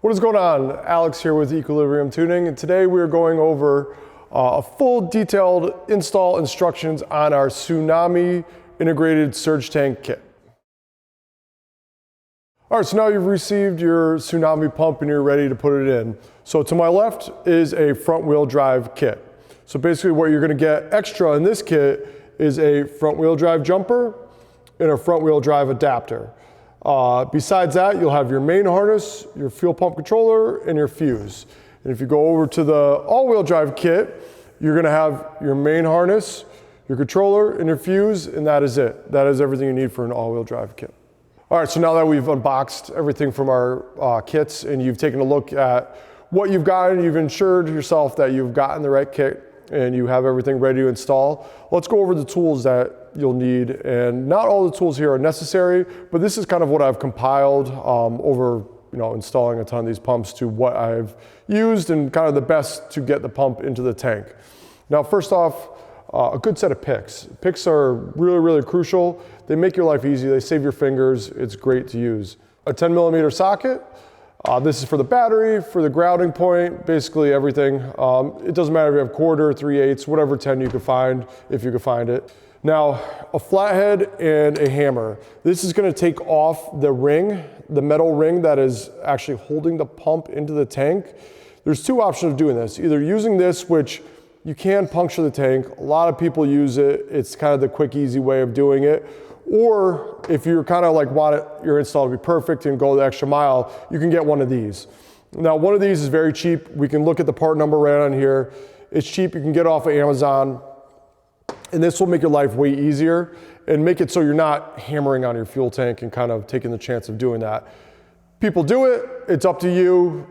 What is going on? Alex here with Equilibrium Tuning, and today we are going over a full detailed install instructions on our Tsunami integrated surge tank kit. All right, so now you've received your Tsunami pump and you're ready to put it in. So to my left is a front wheel drive kit. So basically what you're gonna get extra in this kit is a front wheel drive jumper and a front wheel drive adapter. Besides that, you'll have your main harness, your fuel pump controller, and your fuse. And if you go over to the all-wheel drive kit, you're gonna have your main harness, your controller, and your fuse, and that is it. That is everything you need for an all-wheel drive kit. All right, so now that we've unboxed everything from our kits and you've taken a look at what you've gotten, you've ensured yourself that you've gotten the right kit and you have everything ready to install, let's go over the tools that you'll need. And not all the tools here are necessary, but this is kind of what I've compiled over installing a ton of these pumps to what I've used and kind of the best to get the pump into the tank. Now, first off, a good set of picks. Picks are really, really crucial. They make your life easy. They save your fingers. It's great to use. A 10mm socket. This is for the battery, for the grounding point, basically everything. It doesn't matter if you have quarter, 3/8, whatever 10 you can find, if you can find it. Now, a flathead and a hammer. This is gonna take off the ring, the metal ring that is actually holding the pump into the tank. There's two options of doing this. Either using this, which you can puncture the tank. A lot of people use it. It's kind of the quick, easy way of doing it. Or if you're kind of like want your install to be perfect and go the extra mile, you can get one of these. Now, one of these is very cheap. We can look at the part number right on here. It's cheap. You can get it off of Amazon. And this will make your life way easier and make it so you're not hammering on your fuel tank and kind of taking the chance of doing that. People do it. It's up to you.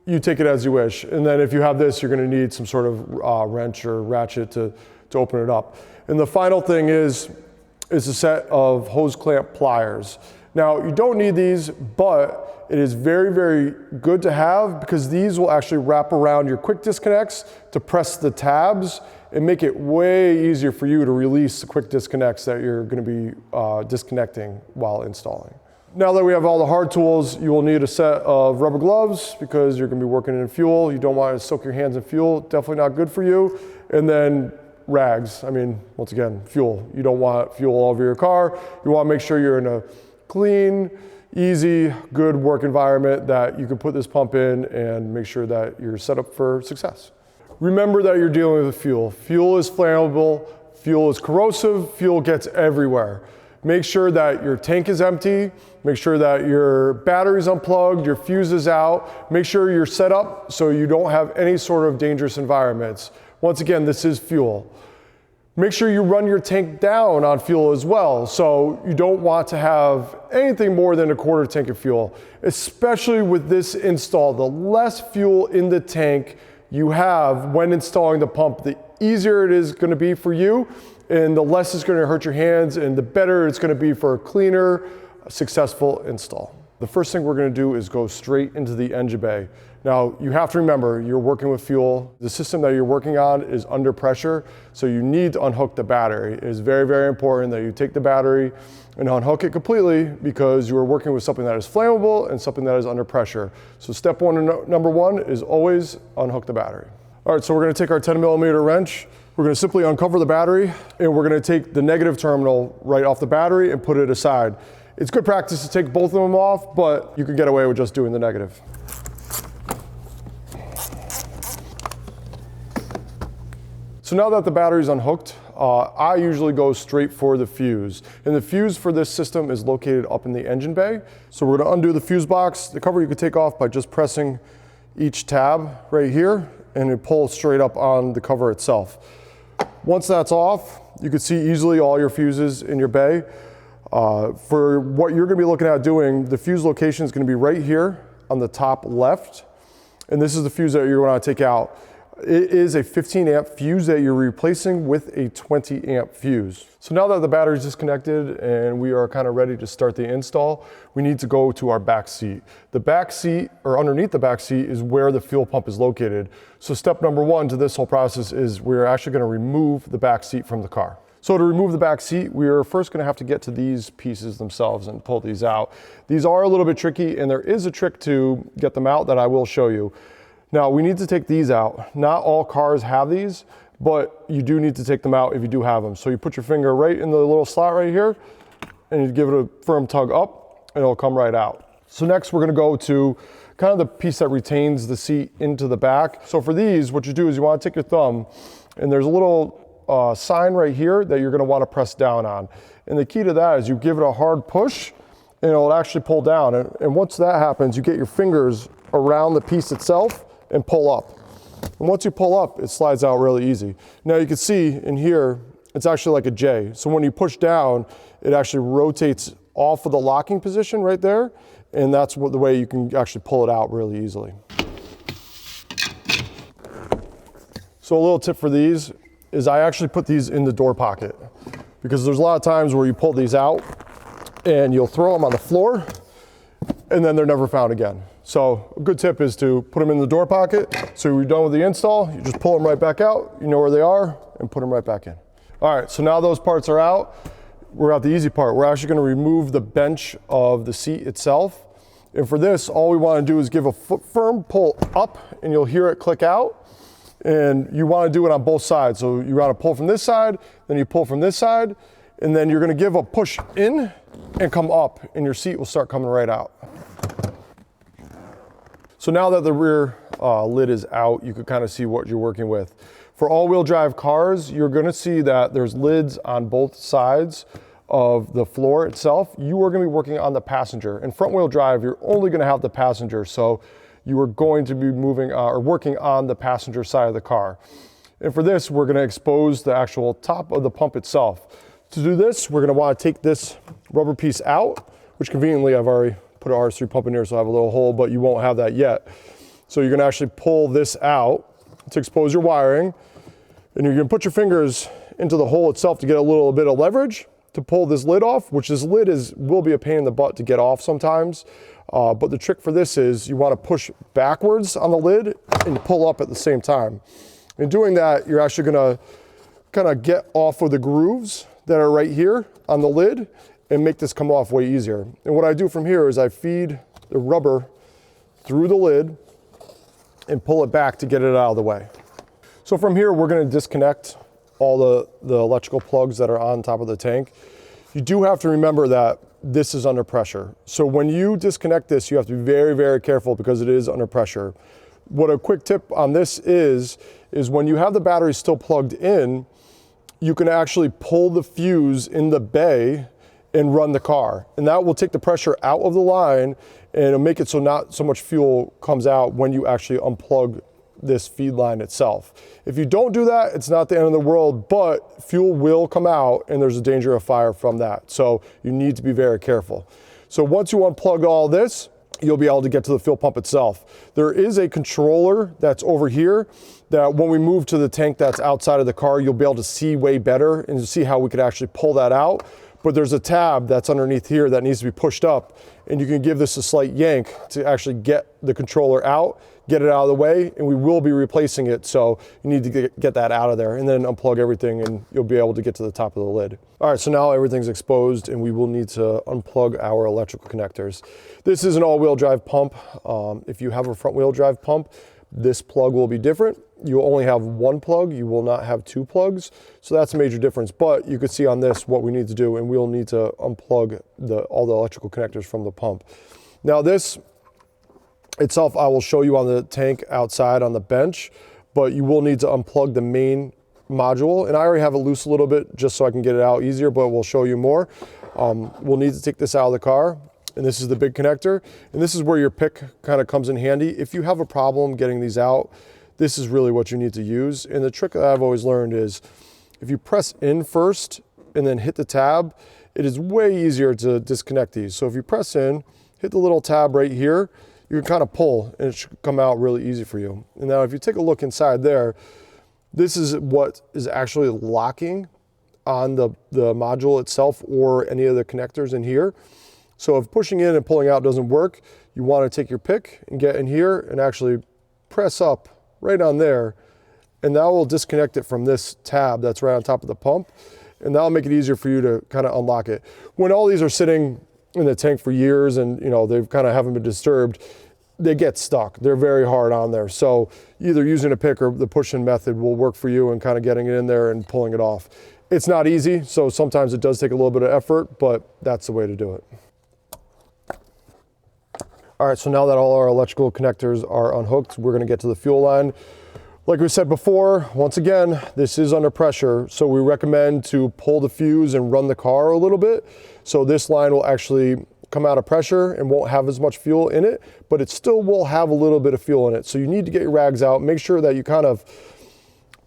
You take it as you wish. And then if you have this, you're gonna need some sort of wrench or ratchet to open it up. And the final thing is a set of hose clamp pliers. Now, you don't need these, but it is very, very good to have because these will actually wrap around your quick disconnects to press the tabs and make it way easier for you to release the quick disconnects that you're gonna be disconnecting while installing. Now that we have all the hard tools, you will need a set of rubber gloves because you're gonna be working in fuel. You don't want to soak your hands in fuel, definitely not good for you. And then rags, I mean, once again, fuel. You don't want fuel all over your car. You wanna make sure you're in a clean, easy, good work environment that you can put this pump in and make sure that you're set up for success. Remember that you're dealing with fuel. Fuel is flammable, fuel is corrosive, fuel gets everywhere. Make sure that your tank is empty, make sure that your battery's unplugged, your fuse is out, make sure you're set up so you don't have any sort of dangerous environments. Once again, this is fuel. Make sure you run your tank down on fuel as well. So you don't want to have anything more than a quarter tank of fuel, especially with this install. The less fuel in the tank you have when installing the pump, the easier it is gonna be for you and the less it's gonna hurt your hands and the better it's gonna be for a cleaner, successful install. The first thing we're gonna do is go straight into the engine bay. Now, you have to remember, you're working with fuel. The system that you're working on is under pressure, so you need to unhook the battery. It is very, very important that you take the battery and unhook it completely because you are working with something that is flammable and something that is under pressure. So step one and number one is always unhook the battery. All right, so we're gonna take our 10mm wrench. We're gonna simply uncover the battery and we're gonna take the negative terminal right off the battery and put it aside. It's good practice to take both of them off, but you can get away with just doing the negative. So now that the battery's unhooked, I usually go straight for the fuse. And the fuse for this system is located up in the engine bay. So we're gonna undo the fuse box. The cover you can take off by just pressing each tab right here and it pulls straight up on the cover itself. Once that's off, you can see easily all your fuses in your bay. For what you're gonna be looking at doing, the fuse location is gonna be right here on the top left. And this is the fuse that you're gonna take out. It is a 15 amp fuse that you're replacing with a 20 amp fuse. So now that the battery is disconnected and we are kind of ready to start the install, we need to go to our back seat. The back seat, or underneath the back seat, is where the fuel pump is located. So step number one to this whole process is we're actually going to remove the back seat from the car. So to remove the back seat, we are first gonna have to get to these pieces themselves and pull these out. These are a little bit tricky, and there is a trick to get them out that I will show you. Now, we need to take these out. Not all cars have these, but you do need to take them out if you do have them. So you put your finger right in the little slot right here, and you give it a firm tug up, and it'll come right out. So next we're gonna go to kind of the piece that retains the seat into the back. So for these, what you do is you wanna take your thumb, and there's a little sign right here that you're gonna wanna press down on. And the key to that is you give it a hard push, and it'll actually pull down. And once that happens, you get your fingers around the piece itself and pull up. And once you pull up, it slides out really easy. Now you can see in here, it's actually like a J. So when you push down, it actually rotates off of the locking position right there, and that's the way you can actually pull it out really easily. So a little tip for these is I actually put these in the door pocket, because there's a lot of times where you pull these out and you'll throw them on the floor and then they're never found again. So a good tip is to put them in the door pocket. So when you're done with the install, you just pull them right back out, you know where they are, and put them right back in. All right, so now those parts are out, we're at the easy part. We're actually gonna remove the bench of the seat itself. And for this, all we wanna do is give a firm pull up, and you'll hear it click out. And you wanna do it on both sides. So you wanna pull from this side, then you pull from this side, and then you're gonna give a push in and come up, and your seat will start coming right out. So now that the rear lid is out, you can kind of see what you're working with. For all-wheel drive cars, you're gonna see that there's lids on both sides of the floor itself. You are gonna be working on the passenger. In front-wheel drive, you're only gonna have the passenger, so you are going to be moving or working on the passenger side of the car. And for this, we're gonna expose the actual top of the pump itself. To do this, we're gonna wanna take this rubber piece out, which conveniently I've already put an RS3 pump in here, so I have a little hole, but you won't have that yet. So you're gonna actually pull this out to expose your wiring, and you're gonna put your fingers into the hole itself to get a little bit of leverage to pull this lid off, which this lid will be a pain in the butt to get off sometimes. But the trick for this is you wanna push backwards on the lid and pull up at the same time. In doing that, you're actually gonna kind of get off of the grooves that are right here on the lid and make this come off way easier. And what I do from here is I feed the rubber through the lid and pull it back to get it out of the way. So from here, we're gonna disconnect all the electrical plugs that are on top of the tank. You do have to remember that this is under pressure. So when you disconnect this, you have to be very, very careful because it is under pressure. What a quick tip on this is when you have the battery still plugged in, you can actually pull the fuse in the bay and run the car. And that will take the pressure out of the line, and it'll make it so not so much fuel comes out when you actually unplug this feed line itself. If you don't do that, it's not the end of the world, but fuel will come out and there's a danger of fire from that. So you need to be very careful. So once you unplug all this, you'll be able to get to the fuel pump itself. There is a controller that's over here that when we move to the tank that's outside of the car, you'll be able to see way better and see how we could actually pull that out. But there's a tab that's underneath here that needs to be pushed up, and you can give this a slight yank to actually get the controller out, get it out of the way, and we will be replacing it. So you need to get that out of there and then unplug everything, and you'll be able to get to the top of the lid. All right, so now everything's exposed and we will need to unplug our electrical connectors. This is an all-wheel drive pump. If you have a front-wheel drive pump, this plug will be different. You'll only have one plug, you will not have two plugs. So that's a major difference, but you could see on this what we need to do, and we'll need to unplug all the electrical connectors from the pump. Now this itself, I will show you on the tank outside on the bench, but you will need to unplug the main module. And I already have it loose a little bit just so I can get it out easier, but we'll show you more. We'll need to take this out of the car. And this is the big connector. And this is where your pick kind of comes in handy. If you have a problem getting these out, this is really what you need to use. And the trick that I've always learned is if you press in first and then hit the tab, it is way easier to disconnect these. So if you press in, hit the little tab right here, you can kind of pull and it should come out really easy for you. And now if you take a look inside there, this is what is actually locking on the module itself or any of the connectors in here. So if pushing in and pulling out doesn't work, you want to take your pick and get in here and actually press up right on there, and that will disconnect it from this tab that's right on top of the pump. and that'll make it easier for you to kind of unlock it. When all these are sitting in the tank for years and they've kind of haven't been disturbed, they get stuck. They're very hard on there. So either using a pick or the push-in method will work for you and kind of getting it in there and pulling it off. It's not easy, so sometimes it does take a little bit of effort, but that's the way to do it. All right, so now that all our electrical connectors are unhooked, we're gonna get to the fuel line. Like we said before, once again, this is under pressure, so we recommend to pull the fuse and run the car a little bit. So this line will actually come out of pressure and won't have as much fuel in it, but it still will have a little bit of fuel in it. So you need to get your rags out, make sure that you kind of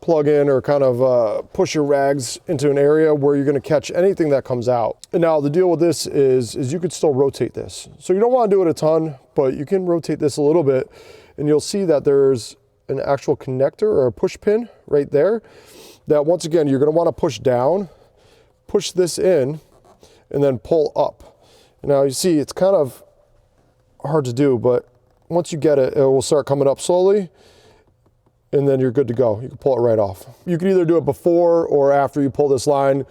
plug in or kind of push your rags into an area where you're gonna catch anything that comes out. And now the deal with this is you could still rotate this. So you don't wanna do it a ton, but you can rotate this a little bit and you'll see that there's an actual connector or a push pin right there that once again, you're gonna wanna push down, push this in, and then pull up. Now you see it's kind of hard to do, but once you get it, it will start coming up slowly and then you're good to go. You can pull it right off. You can either do it before or after you pull this line.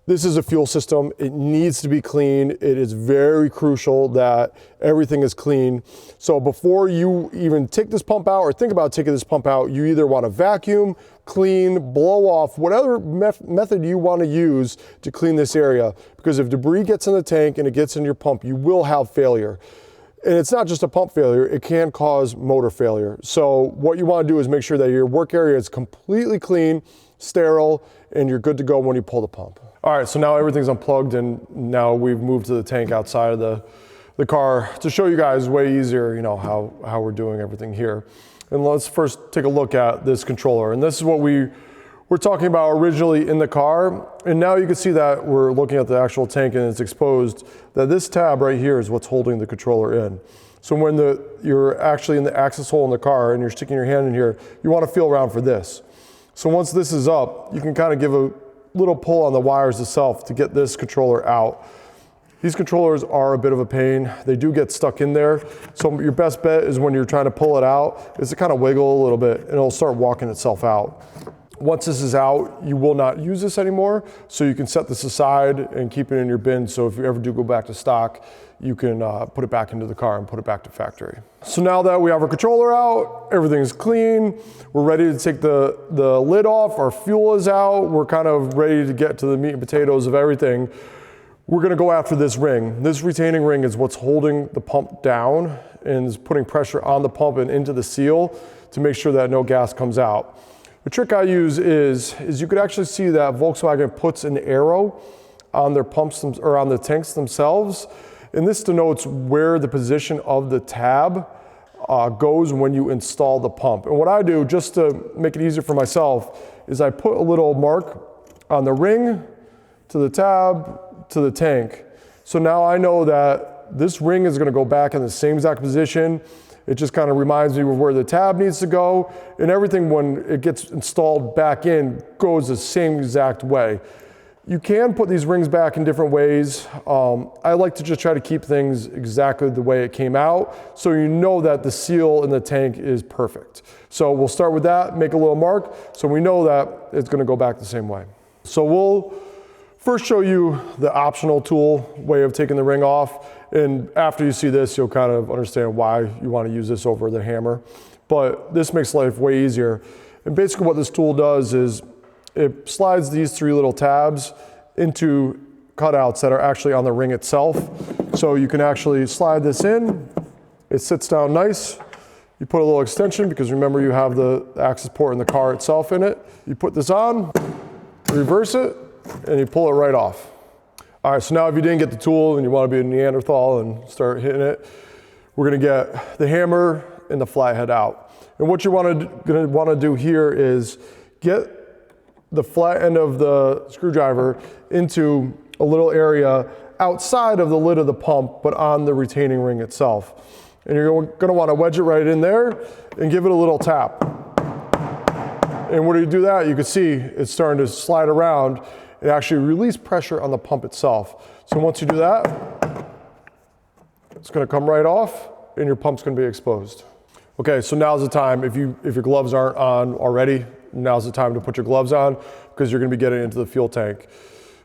This is a fuel system. It needs to be clean. It is very crucial that everything is clean. So before you even take this pump out or think about taking this pump out, you either want to vacuum, clean, blow off, whatever method you want to use to clean this area. Because if debris gets in the tank and it gets in your pump, you will have failure. And it's not just a pump failure, it can cause motor failure. So what you want to do is make sure that your work area is completely clean, sterile, and you're good to go when you pull the pump. All right, so now everything's unplugged and now we've moved to the tank outside of the car to show you guys way easier, how we're doing everything here. And let's first take a look at this controller. And this is what we were talking about originally in the car. And now you can see that we're looking at the actual tank and it's exposed, that this tab right here is what's holding the controller in. So when you're actually in the access hole in the car and you're sticking your hand in here, you want to feel around for this. So once this is up, you can kind of give a little pull on the wires itself to get this controller out. These controllers are a bit of a pain. They do get stuck in there. So your best bet is when you're trying to pull it out, is to kind of wiggle a little bit and it'll start walking itself out. Once this is out, you will not use this anymore. So you can set this aside and keep it in your bin. So if you ever do go back to stock, you can put it back into the car and put it back to factory. So now that we have our controller out, everything's clean, we're ready to take the lid off, our fuel is out, we're kind of ready to get to the meat and potatoes of everything. We're gonna go after this ring. This retaining ring is what's holding the pump down and is putting pressure on the pump and into the seal to make sure that no gas comes out. The trick I use is you could actually see that Volkswagen puts an arrow on their pumps or on the tanks themselves. And this denotes where the position of the tab goes when you install the pump. And what I do, just to make it easier for myself, is I put a little mark on the ring, to the tab, to the tank. So now I know that this ring is gonna go back in the same exact position. It just kind of reminds me of where the tab needs to go, and everything when it gets installed back in goes the same exact way. You can put these rings back in different ways. I like to just try to keep things exactly the way it came out, so you know that the seal in the tank is perfect. So we'll start with that, make a little mark, so we know that it's gonna go back the same way. So we'll first show you the optional tool way of taking the ring off. And after you see this, you'll kind of understand why you want to use this over the hammer. But this makes life way easier. And basically what this tool does is it slides these three little tabs into cutouts that are actually on the ring itself. So you can actually slide this in. It sits down nice. You put a little extension because remember you have the access port in the car itself in it. You put this on, reverse it, and you pull it right off. All right, so now if you didn't get the tool and you want to be a Neanderthal and start hitting it, we're going to get the hammer and the flathead out. And what you're going to want to do here is get the flat end of the screwdriver into a little area outside of the lid of the pump, but on the retaining ring itself. And you're going to want to wedge it right in there and give it a little tap. And when you do that, you can see it's starting to slide around. It actually releases pressure on the pump itself. So once you do that, it's gonna come right off and your pump's gonna be exposed. Okay, so now's the time. If your gloves aren't on already, now's the time to put your gloves on because you're gonna be getting into the fuel tank.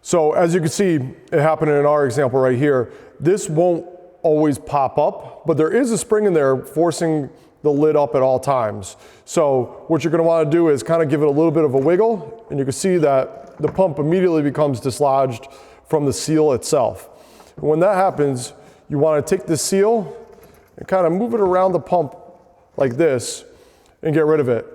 So as you can see, it happened in our example right here. This won't always pop up, but there is a spring in there forcing the lid up at all times. So what you're gonna wanna do is kind of give it a little bit of a wiggle, and you can see that the pump immediately becomes dislodged from the seal itself. And when that happens, you wanna take the seal and kind of move it around the pump like this and get rid of it.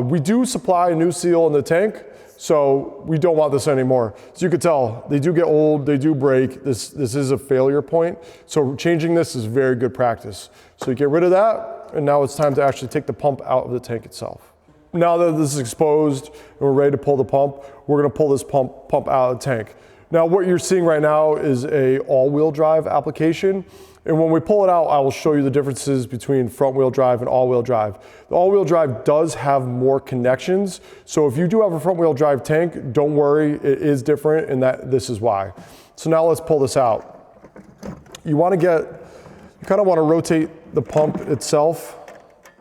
We do supply a new seal in the tank, so we don't want this anymore. So you can tell, they do get old, they do break. This is a failure point. So changing this is very good practice. So you get rid of that, and now it's time to actually take the pump out of the tank itself. Now that this is exposed and we're ready to pull the pump, we're gonna pull this pump out of the tank. Now what you're seeing right now is a all-wheel drive application. And when we pull it out, I will show you the differences between front-wheel drive and all-wheel drive. The all-wheel drive does have more connections. So if you do have a front-wheel drive tank, don't worry, it is different, and this is why. So now let's pull this out. You kind of want to rotate the pump itself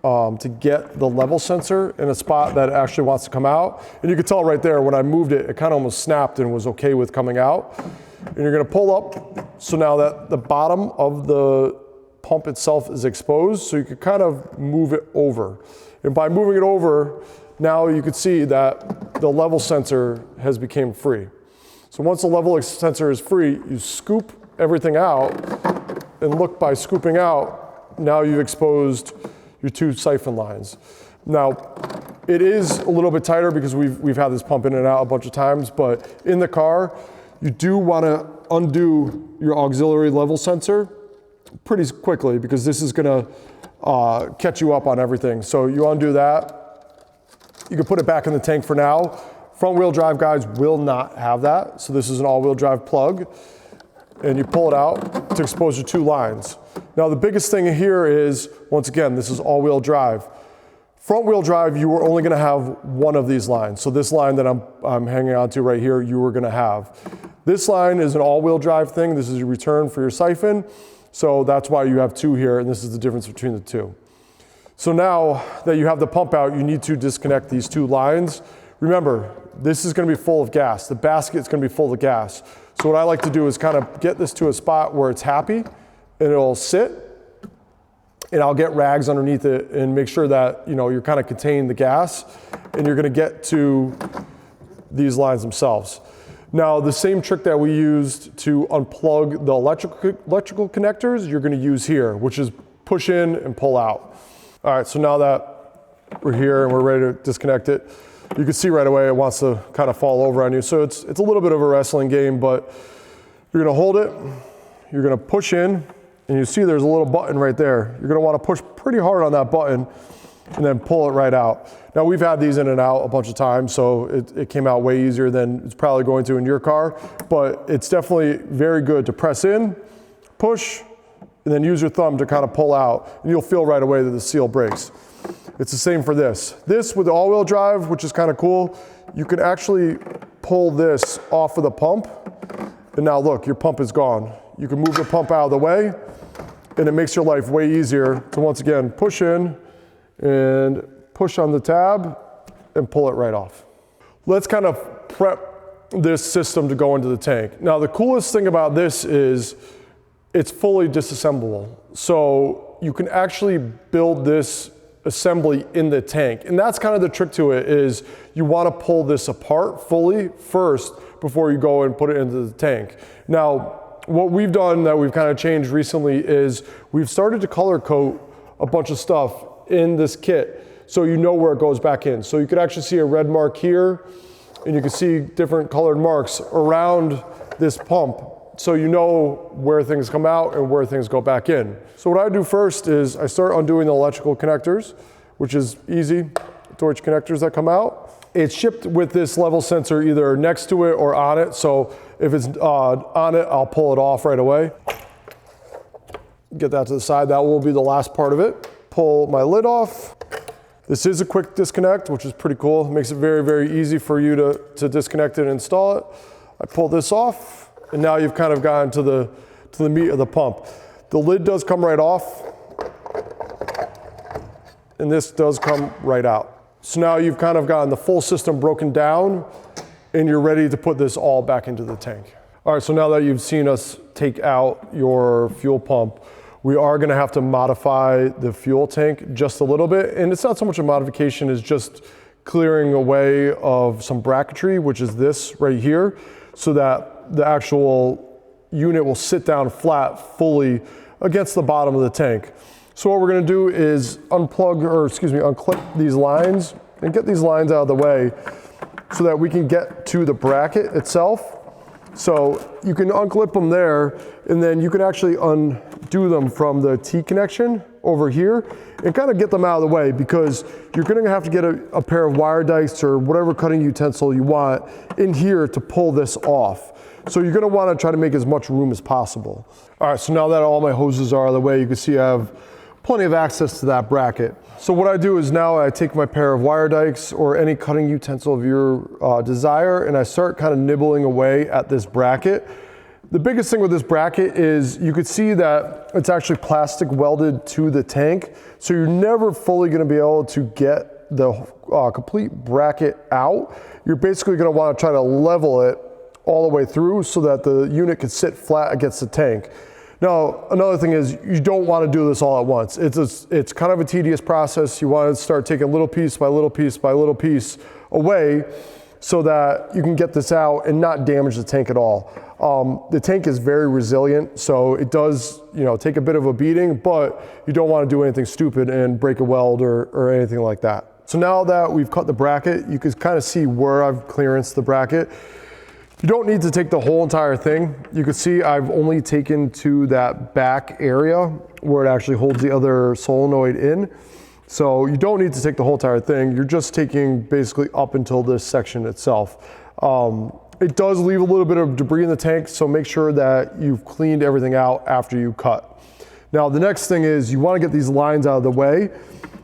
to get the level sensor in a spot that it actually wants to come out. And you can tell right there, when I moved it, it kind of almost snapped and was okay with coming out. And you're gonna pull up, so now that the bottom of the pump itself is exposed, so you can kind of move it over. And by moving it over, now you can see that the level sensor has become free. So once the level sensor is free, you scoop everything out, and look, by scooping out, now you've exposed your two siphon lines. Now, it is a little bit tighter because we've had this pump in and out a bunch of times, but in the car, you do want to undo your auxiliary level sensor pretty quickly because this is going to catch you up on everything. So you undo that. You can put it back in the tank for now. Front wheel drive guys will not have that. So this is an all-wheel drive plug. And you pull it out to expose your two lines. Now the biggest thing here is, once again, this is all-wheel drive. Front wheel drive, you were only gonna have one of these lines. So this line that I'm hanging on to right here, you were gonna have. This line is an all-wheel drive thing. This is your return for your siphon. So that's why you have two here, and this is the difference between the two. So now that you have the pump out, you need to disconnect these two lines. Remember, this is gonna be full of gas. The basket is gonna be full of gas. So what I like to do is kind of get this to a spot where it's happy, and it'll sit, and I'll get rags underneath it and make sure that you're kind of containing the gas, and you're gonna get to these lines themselves. Now, the same trick that we used to unplug the electrical connectors, you're gonna use here, which is push in and pull out. All right, so now that we're here and we're ready to disconnect it, you can see right away it wants to kind of fall over on you. So it's a little bit of a wrestling game, but you're gonna hold it, you're gonna push in, and you see there's a little button right there. You're gonna wanna push pretty hard on that button and then pull it right out. Now we've had these in and out a bunch of times, so it came out way easier than it's probably going to in your car, but it's definitely very good to press in, push, and then use your thumb to kind of pull out, and you'll feel right away that the seal breaks. It's the same for this. This with the all-wheel drive, which is kind of cool, you can actually pull this off of the pump, and now look, your pump is gone. You can move the pump out of the way, and it makes your life way easier to, once again, push in and push on the tab and pull it right off. Let's kind of prep this system to go into the tank. Now, the coolest thing about this is it's fully disassemblable. So you can actually build this assembly in the tank. And that's kind of the trick to it, is you want to pull this apart fully first before you go and put it into the tank. Now, what we've done that we've kind of changed recently is we've started to color code a bunch of stuff in this kit so you know where it goes back in. So you could actually see a red mark here, and you can see different colored marks around this pump, so you know where things come out and where things go back in. So what I do first is I start undoing the electrical connectors, which is easy, torch connectors that come out. It's shipped with this level sensor either next to it or on it, so if it's on it, I'll pull it off right away. Get that to the side, that will be the last part of it. Pull my lid off. This is a quick disconnect, which is pretty cool. It makes it very, very easy for you to disconnect it and install it. I pull this off, and now you've kind of gotten to the meat of the pump. The lid does come right off, and this does come right out. So now you've kind of gotten the full system broken down and you're ready to put this all back into the tank. All right, so now that you've seen us take out your fuel pump, we are gonna have to modify the fuel tank just a little bit. And it's not so much a modification as just clearing away of some bracketry, which is this right here, so that the actual unit will sit down flat fully against the bottom of the tank. So what we're gonna do is unclip these lines and get these lines out of the way so that we can get to the bracket itself. So you can unclip them there, and then you can actually undo them from the T connection over here and kind of get them out of the way, because you're gonna have to get a pair of wire dikes or whatever cutting utensil you want in here to pull this off. So you're gonna wanna try to make as much room as possible. All right, so now that all my hoses are out of the way, you can see I have plenty of access to that bracket. So what I do is now I take my pair of wire dikes or any cutting utensil of your desire, and I start kind of nibbling away at this bracket. The biggest thing with this bracket is you could see that it's actually plastic welded to the tank, so you're never fully gonna be able to get the complete bracket out. You're basically gonna wanna try to level it all the way through so that the unit can sit flat against the tank. Now, another thing is you don't want to do this all at once. It's kind of a tedious process. You want to start taking little piece by little piece by little piece away so that you can get this out and not damage the tank at all. The tank is very resilient, so it does, take a bit of a beating, but you don't want to do anything stupid and break a weld or anything like that. So now that we've cut the bracket, you can kind of see where I've clearanced the bracket. You don't need to take the whole entire thing. You can see I've only taken to that back area where it actually holds the other solenoid in. So you don't need to take the whole entire thing. You're just taking basically up until this section itself. It does leave a little bit of debris in the tank, so make sure that you've cleaned everything out after you cut. Now the next thing is you want to get these lines out of the way.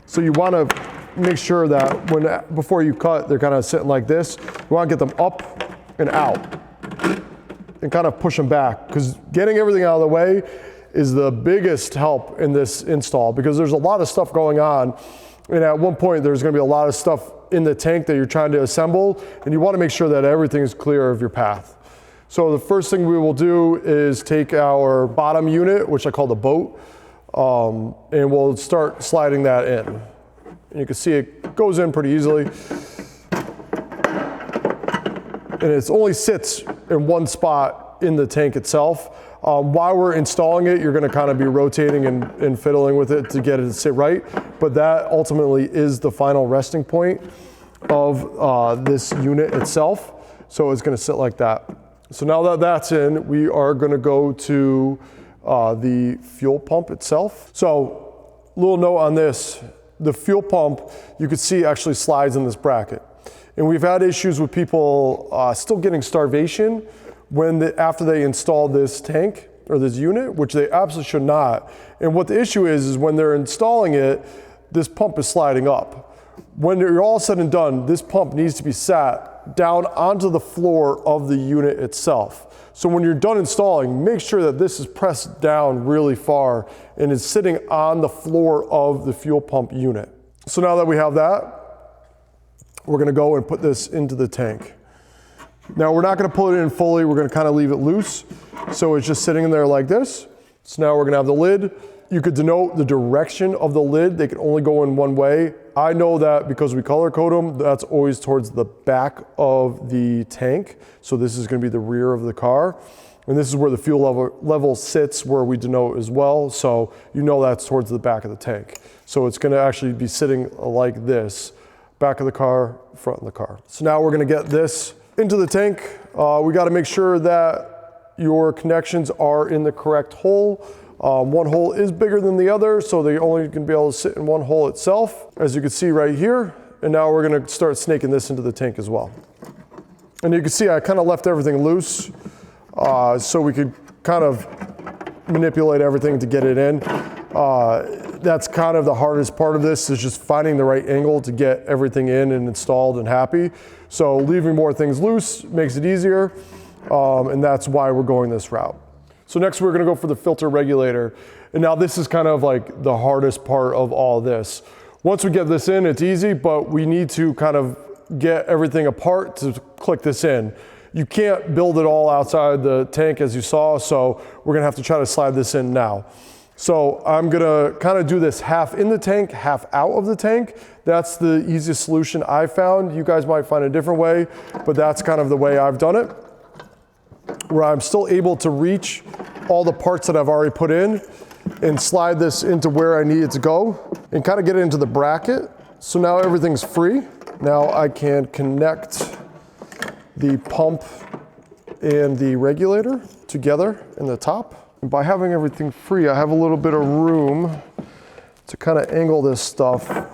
So you want to make sure that before you cut, they're kind of sitting like this. You want to get them up and out and kind of push them back, because getting everything out of the way is the biggest help in this install, because there's a lot of stuff going on, and at one point there's going to be a lot of stuff in the tank that you're trying to assemble, and you want to make sure that everything is clear of your path. So the first thing we will do is take our bottom unit, which I call the boat, and we'll start sliding that in. And you can see it goes in pretty easily. And it only sits in one spot in the tank itself. While we're installing it, you're gonna kind of be rotating and fiddling with it to get it to sit right, but that ultimately is the final resting point of this unit itself. So it's gonna sit like that. So now that that's in, we are gonna go to the fuel pump itself. So little note on this, the fuel pump, you can see actually slides in this bracket. And we've had issues with people still getting starvation after they install this tank or this unit, which they absolutely should not. And what the issue is when they're installing it, this pump is sliding up. When you're all said and done, this pump needs to be sat down onto the floor of the unit itself. So when you're done installing, make sure that this is pressed down really far and is sitting on the floor of the fuel pump unit. So now that we have that, we're gonna go and put this into the tank. Now we're not gonna pull it in fully, we're gonna kind of leave it loose. So it's just sitting in there like this. So now we're gonna have the lid. You could denote the direction of the lid. They can only go in one way. I know that because we color code them, that's always towards the back of the tank. So this is gonna be the rear of the car. And this is where the fuel level sits, where we denote as well. So you know that's towards the back of the tank. So it's gonna actually be sitting like this. Back of the car, front of the car. So now we're gonna get this into the tank. We gotta make sure that your connections are in the correct hole. One hole is bigger than the other, so they only can be able to sit in one hole itself, as you can see right here. And now we're gonna start snaking this into the tank as well. And you can see I kind of left everything loose so we could kind of manipulate everything to get it in. That's kind of the hardest part of this, is just finding the right angle to get everything in and installed and happy. So leaving more things loose makes it easier, and that's why we're going this route. So next we're gonna go for the filter regulator. And now this is kind of like the hardest part of all this. Once we get this in, it's easy, but we need to kind of get everything apart to click this in. You can't build it all outside the tank as you saw, so we're gonna have to try to slide this in now. So I'm gonna kind of do this half in the tank, half out of the tank. That's the easiest solution I found. You guys might find a different way, but that's kind of the way I've done it, where I'm still able to reach all the parts that I've already put in and slide this into where I need it to go and kind of get it into the bracket. So now everything's free. Now I can connect the pump and the regulator together in the top. And by having everything free, I have a little bit of room to kind of angle this stuff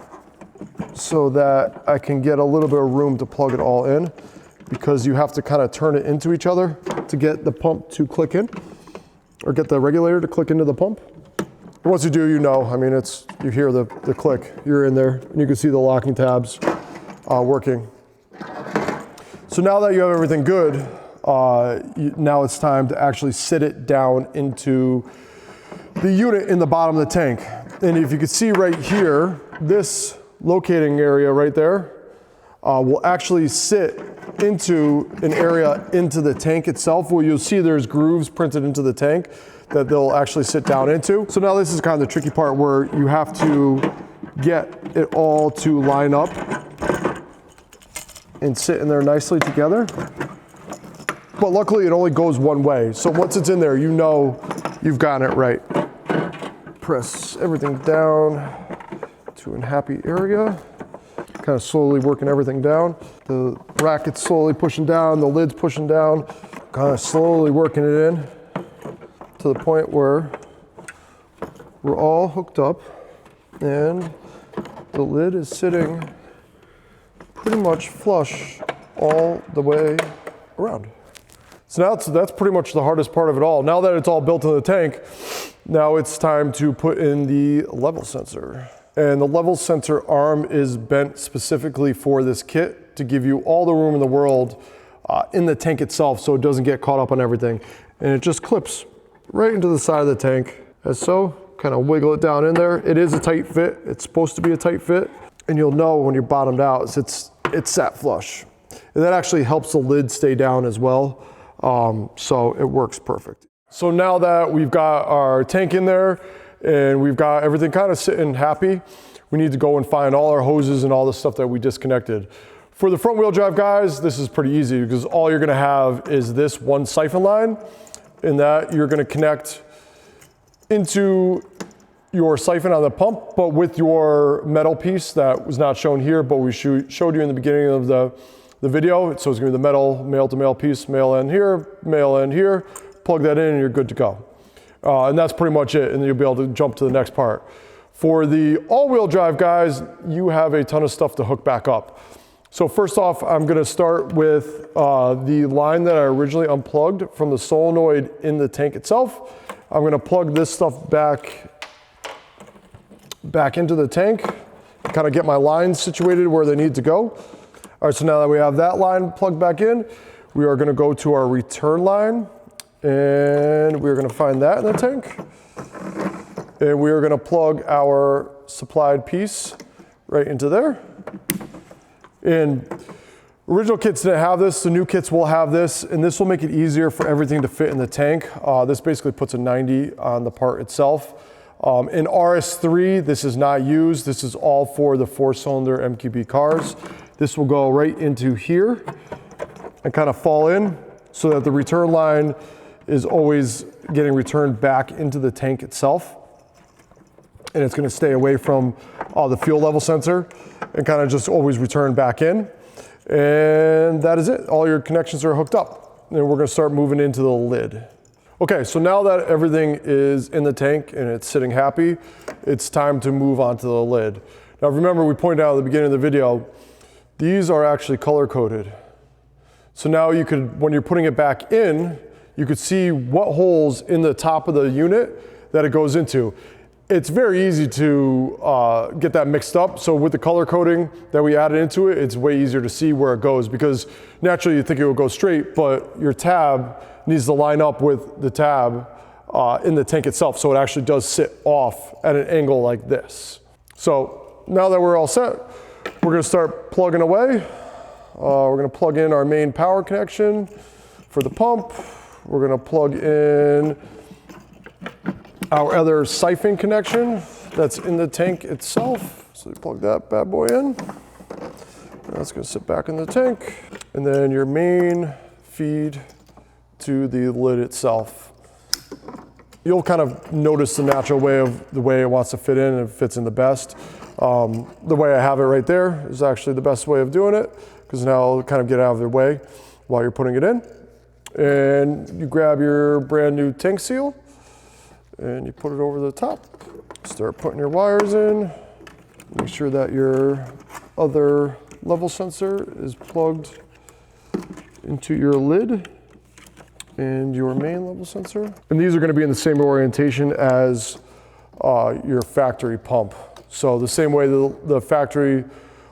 so that I can get a little bit of room to plug it all in, because you have to kind of turn it into each other to get the pump to click in, or get the regulator to click into the pump. And once you do, you know, I mean, you hear the click, you're in there, and you can see the locking tabs working. So now that you have everything good, now it's time to actually sit it down into the unit in the bottom of the tank. And if you can see right here, this locating area right there will actually sit into an area into the tank itself, where you'll see there's grooves printed into the tank that they'll actually sit down into. So now this is kind of the tricky part, where you have to get it all to line up and sit in there nicely together. But luckily it only goes one way. So once it's in there, you know you've gotten it right. Press everything down to a happy area. Kind of slowly working everything down. The bracket's slowly pushing down, the lid's pushing down. Kind of slowly working it in to the point where we're all hooked up and the lid is sitting pretty much flush all the way around. So now that's pretty much the hardest part of it all. Now that it's all built in the tank, now it's time to put in the level sensor. And the level sensor arm is bent specifically for this kit to give you all the room in the world in the tank itself, so it doesn't get caught up on everything. And it just clips right into the side of the tank, as so. Kind of wiggle it down in there. It is a tight fit. It's supposed to be a tight fit. And you'll know when you're bottomed out, it's sat flush. And that actually helps the lid stay down as well. So it works perfect. So now that we've got our tank in there and we've got everything kind of sitting happy, we need to go and find all our hoses and all the stuff that we disconnected. For the front wheel drive guys, this is pretty easy, because all you're gonna have is this one siphon line, and that you're gonna connect into your siphon on the pump, but with your metal piece that was not shown here, but we showed you in the beginning of the video. So it's gonna be the metal male-to-male piece, male end here, plug that in and you're good to go. And that's pretty much it, and then you'll be able to jump to the next part. For the all-wheel drive guys, you have a ton of stuff to hook back up. So first off, I'm gonna start with the line that I originally unplugged from the solenoid in the tank itself. I'm gonna plug this stuff back into the tank, kind of get my lines situated where they need to go. All right, so now that we have that line plugged back in, we are gonna go to our return line, and we're gonna find that in the tank. And we are gonna plug our supplied piece right into there. And original kits didn't have this, the new kits will have this, and this will make it easier for everything to fit in the tank. This basically puts a 90 on the part itself. In RS3, this is not used. This is all for the 4-cylinder MQB cars. This will go right into here and kind of fall in, so that the return line is always getting returned back into the tank itself. And it's gonna stay away from the fuel level sensor and kind of just always return back in. And that is it. All your connections are hooked up. And we're gonna start moving into the lid. Okay, so now that everything is in the tank and it's sitting happy, it's time to move on to the lid. Now remember, we pointed out at the beginning of the video, these are actually color coded. So now you could, when you're putting it back in, you could see what holes in the top of the unit that it goes into. It's very easy to get that mixed up. So with the color coding that we added into it, it's way easier to see where it goes, because naturally you think it will go straight, but your tab needs to line up with the tab in the tank itself. So it actually does sit off at an angle like this. So now that we're all set, we're gonna start plugging away. We're gonna plug in our main power connection for the pump. We're gonna plug in our other siphon connection that's in the tank itself. So you plug that bad boy in. That's gonna sit back in the tank. And then your main feed to the lid itself. You'll kind of notice the natural way of the way it wants to fit in, and it fits in the best. The way I have it right there is actually the best way of doing it, because now it'll kind of get out of the way while you're putting it in. And you grab your brand new tank seal and you put it over the top. Start putting your wires in. Make sure that your other level sensor is plugged into your lid and your main level sensor. And these are going to be in the same orientation as your factory pump. So the same way the factory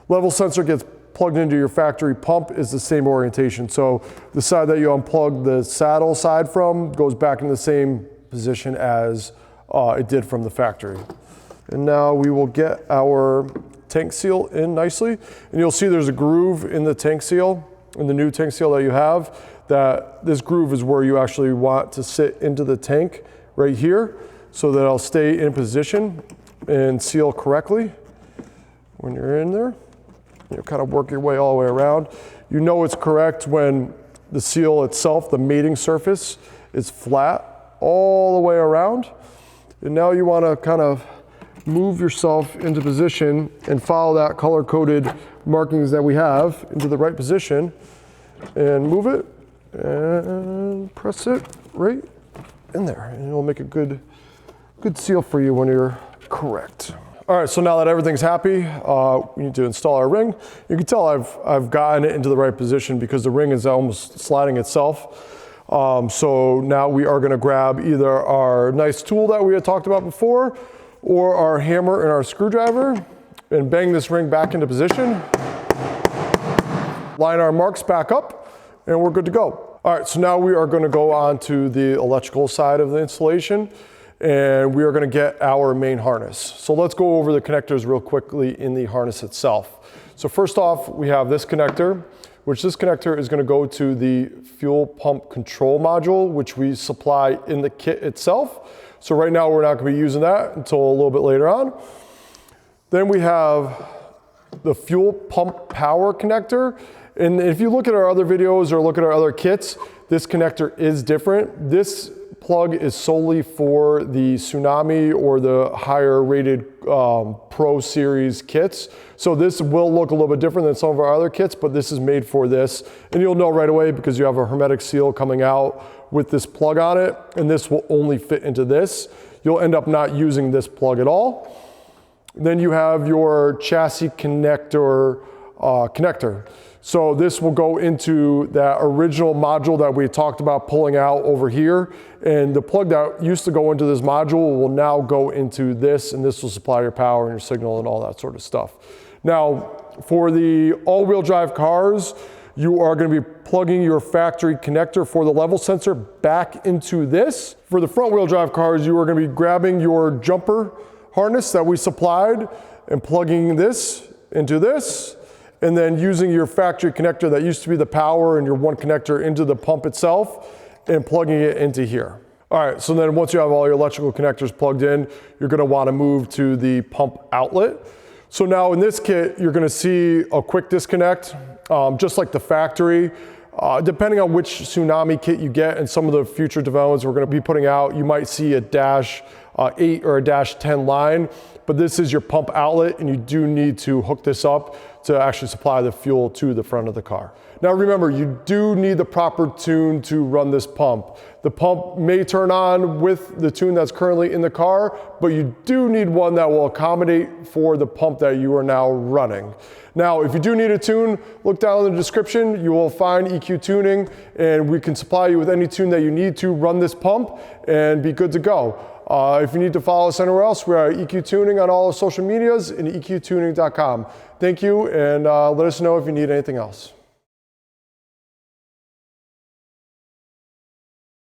level sensor gets plugged into your factory pump is the same orientation. So the side that you unplug the saddle side from goes back in the same position as it did from the factory. And now we will get our tank seal in nicely. And you'll see there's a groove in the tank seal, in the new tank seal that you have, that this groove is where you actually want to sit into the tank right here, so that it'll stay in position and seal correctly when you're in there. You kind of work your way all the way around. You know it's correct when the seal itself, the mating surface, is flat all the way around. And now you want to kind of move yourself into position and follow that color-coded markings that we have into the right position, and move it and press it right in there. And it'll make a good seal for you when you're correct. All right, so now that everything's happy, we need to install our ring. You can tell I've gotten it into the right position because the ring is almost sliding itself. So now we are gonna grab either our nice tool that we had talked about before, or our hammer and our screwdriver, and bang this ring back into position. Line our marks back up, and we're good to go. All right, so now we are gonna go on to the electrical side of the installation, and we are gonna get our main harness. So let's go over the connectors real quickly in the harness itself. So first off, we have this connector, which this connector is gonna go to the fuel pump control module, which we supply in the kit itself. So right now we're not gonna be using that until a little bit later on. Then we have the fuel pump power connector. And if you look at our other videos or look at our other kits, this connector is different. This plug is solely for the Tsunami or the higher rated Pro Series kits. So this will look a little bit different than some of our other kits, but this is made for this. And you'll know right away because you have a hermetic seal coming out with this plug on it, and this will only fit into this. You'll end up not using this plug at all. Then you have your chassis connector. So this will go into that original module that we talked about pulling out over here. And the plug that used to go into this module will now go into this, and this will supply your power and your signal and all that sort of stuff. Now, for the all-wheel drive cars, you are going to be plugging your factory connector for the level sensor back into this. For the front wheel drive cars, you are going to be grabbing your jumper harness that we supplied and plugging this into this, and then using your factory connector that used to be the power and your one connector into the pump itself and plugging it into here. All right, so then once you have all your electrical connectors plugged in, you're gonna wanna move to the pump outlet. So now in this kit, you're gonna see a quick disconnect, just like the factory. Depending on which Tsunami kit you get and some of the future developments we're gonna be putting out, you might see a -8 or a -10 line, but this is your pump outlet, and you do need to hook this up to actually supply the fuel to the front of the car. Now remember, you do need the proper tune to run this pump. The pump may turn on with the tune that's currently in the car, but you do need one that will accommodate for the pump that you are now running. Now, if you do need a tune, look down in the description. You will find EQ Tuning, and we can supply you with any tune that you need to run this pump and be good to go. If you need to follow us anywhere else, we're at EQ Tuning on all our social medias and EQtuning.com. Thank you, and let us know if you need anything else.